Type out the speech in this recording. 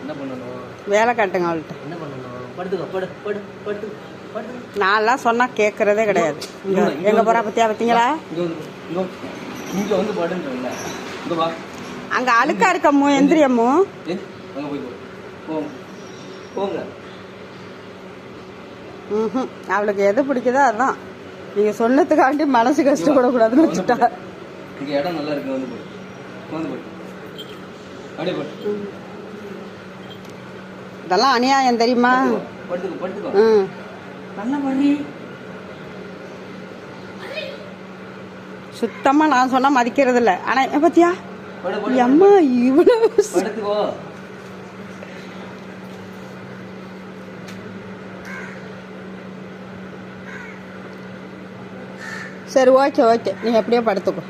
என்ன பண்ணணும்? வேலை காட்டுங்க அவள்கிட்ட. என்ன பண்ணணும்? படுத்துக்கோ, படு படு படு படு. நான்லாம் சொன்னா கேட்கறதே கிடையாது. எங்க போறா பத்தியா பார்த்தீங்களா? இங்க வந்து படுன்றல. இங்க வா. அங்க அழுக்கா இருக்கம்மு, எந்திரியம்மு. அங்க போய் போங்க. போங்க. அவளுக்கு எது பிடிக்குதோ அதான். நீங்க சொன்னதுக்காண்டி மனசு கஷ்டப்படக்கூடாதுன்னு வச்சுட்டா. இங்க இடம் நல்லா இருக்கு, வந்து போய் வந்து போய் அப்படியே போட்டு. இதெல்லாம் அநியாயம் தெரியுமா? படுத்துக்கோ படுத்துக்கோ. நல்லா பண்ணி. சுத்தமா நான் சொன்னா மதிக்கிறது இல்ல. ஆனா பத்தியா அம்மா இவ்வளவு படுத்துக்கோ. சரி ஓகே ஓகே, நீ எப்படியோ படுத்துக்கோ.